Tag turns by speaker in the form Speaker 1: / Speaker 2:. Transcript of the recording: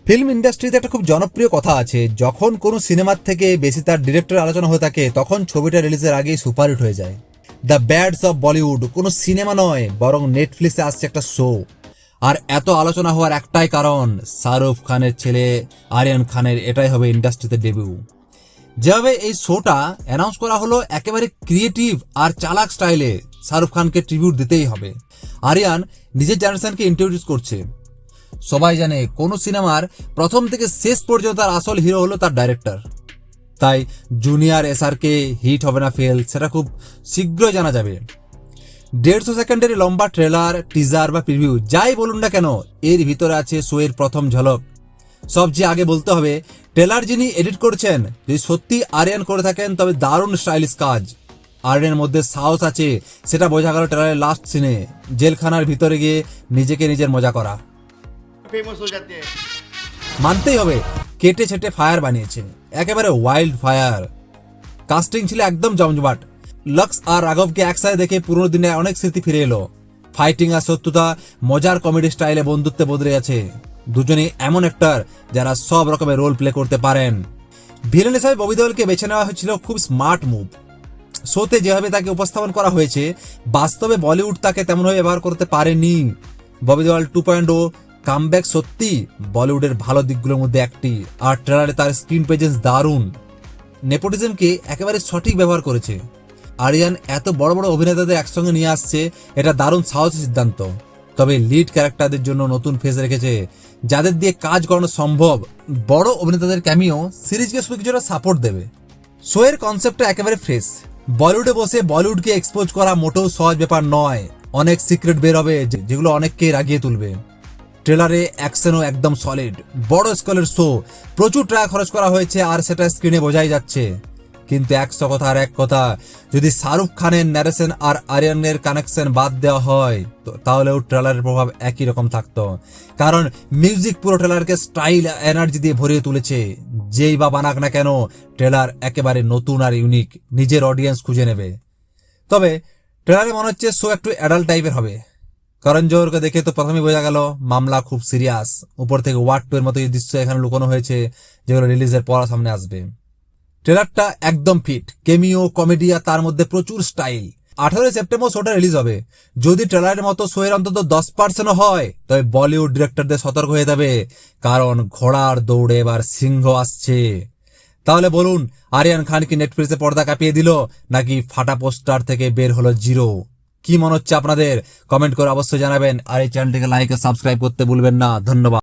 Speaker 1: Film ইন্ডাস্ট্রিতে একটা খুব জনপ্রিয় কথা আছে, যখন কোনো সিনেমার থেকে বেশি তার ডিরেক্টর আলোচনা হয়ে থাকে তখন ছবিটা রিলিজের আগেই সুপারহিট হয়ে যায়। দ্য ব্যাডস অফ বলিউড কোনো সিনেমা নয়, বরং নেটফ্লিক্সে আসছে একটা শো। আর এত আলোচনা হওয়ার একটাই কারণ, শাহরুখ খানের ছেলে আরিয়ান খানের এটাই হবে ইন্ডাস্ট্রিতে ডেবিউ। যেভাবে এই শোটা অ্যানাউন্স করা হলো, একেবারে ক্রিয়েটিভ আর চালাক স্টাইলে শাহরুখ খানকে ট্রিবিউট দিতেই হবে। আরিয়ান নিজের জেনারেশনকে ইন্ট্রোডিউস করছে। সবাই জানে কোনো সিনেমার প্রথম থেকে শেষ পর্যন্ত তার আসল হিরো হলো তার ডাইরেক্টর। তাই জুনিয়র এসআরকে হিট হবে না ফেল সেটা খুব শীঘ্রই জানা যাবে। 150 সেকেন্ডের লম্বা ট্রেলার, টিজার বা প্রিভিউ যাই বলুন না কেন, এর ভিতরে আছে শোয়ের প্রথম ঝলক। সবচেয়ে আগে বলতে হবে, ট্রেলার যিনি এডিট করছেন যদি সত্যি আরিয়ান করে থাকেন তবে দারুণ স্টাইলিশ কাজ। আরিয়ানের মধ্যে সাহস আছে সেটা বোঝা গেল ট্রেলারের লাস্ট সিনে, জেলখানার ভিতরে গিয়ে নিজেকে নিজের মজা করা।
Speaker 2: फेमस हो जाते हैं।
Speaker 1: মানতেই হবে, কেটে ছেটে ফায়ার বানিয়েছে, একেবারে ওয়াইল্ড ফায়ার। কাস্টিং ছিল একদম জমজমাট। লক্স আর রাঘবকে একসাথে দেখে পুরোনো দিনে অনেক স্মৃতি ফিরে এলো। ফাইটিং আর সত্যতা, মজার কমেডি স্টাইলে বন্ধুত্বে বদলে আছে। দুজনেই এমন অ্যাক্টর যারা সব রকমের রোল প্লে করতে পারেন। ভিলেন হিসেবে ববি দেওয়ালকে বেছে নেওয়া হয়েছিল খুব স্মার্ট মুভ। শোতে যেভাবে তাকে উপস্থাপন করা হয়েছে, বাস্তবে বলিউড তাকে তেমনভাবে ব্যবহার করতে পারেনি। ববি দেওয়াল 2.0 কামব্যাক সত্যি বলিউডের ভালো দিকগুলোর মধ্যে একটি। আর ট্রেলারে তার স্ক্রিন প্রেজেন্স দারুণ। নেপোটিজমকে একেবারে সঠিক ব্যবহার করেছে। আরিয়ান এত বড় বড় অভিনেতাদের একসঙ্গে নিয়ে আসছে, এটা দারুণ সাহসী সিদ্ধান্ত। তবে লিড ক্যারেক্টারদের জন্য নতুন ফেস রেখেছে, যাদের দিয়ে কাজ করানো সম্ভব। বড় অভিনেতাদের ক্যামিও সিরিজকে শুধু কিছুটা সাপোর্ট দেবে। শোয়ের কনসেপ্টটা একেবারে ফ্রেশ। বলিউডে বসে বলিউডকে এক্সপোজ করা মোটেও সহজ ব্যাপার নয়। অনেক সিক্রেট বের হবে যেগুলো অনেককে রাগিয়ে তুলবে। ট্রেলারে অ্যাকশনও একদম সলিড। বড় স্কেলের শো, প্রচুর টাকা খরচ করা হয়েছে আর সেটা স্ক্রিনে বোঝাই যাচ্ছে। কিন্তু 100 কথা আর এক কথা, যদি শাহরুখ খানের ন্যারেশন আর আরিয়ানের কানেকশন বাদ দেওয়া হয় তাহলেও ট্রেলারের প্রভাব একই রকম থাকতো। কারণ মিউজিক পুরো ট্রেলারকে স্টাইল এনার্জি দিয়ে ভরিয়ে তুলেছে। যেই বা বানাক না কেন, ট্রেলার একেবারে নতুন আর ইউনিক, নিজের অডিয়েন্স খুঁজে নেবে। তবে ট্রেলারে মনে হচ্ছে শো একটু অ্যাডাল্ট টাইপের হবে। করণ জোহরকে দেখে তো প্রথমে বোঝা গেল মামলা খুব সিরিয়াস। উপর থেকে ওয়ার্ড 2 এর মতো দৃশ্য এখানে লুকানো হয়েছে, যেগুলো রিলিজের পর সামনে আসবে। ট্রেলারটা একদম ফিট, কেমিও, কমেডি আর তার মধ্যে প্রচুর স্টাইল। 18 সেপ্টেম্বর শোটা রিলিজ হবে। যদি ট্রেলারের মতো শোয়ের অন্তত 10% হয়, তবে বলিউড ডিরেক্টরদের সতর্ক হয়ে যাবে, কারণ ঘোড়ার দৌড়ে এবার সিংহ আসছে। তাহলে বলুন, আরিয়ান খান কি নেটফ্লিক্সে পর্দা কাঁপিয়ে দিল, নাকি ফাটা পোস্টার থেকে বের হলো জিরো? কি মনে হচ্ছে আপনাদের? কমেন্ট করে অবশ্যই জানাবেন। আর এই চ্যানেলটিকে লাইক ও সাবস্ক্রাইব করতে ভুলবেন না। ধন্যবাদ।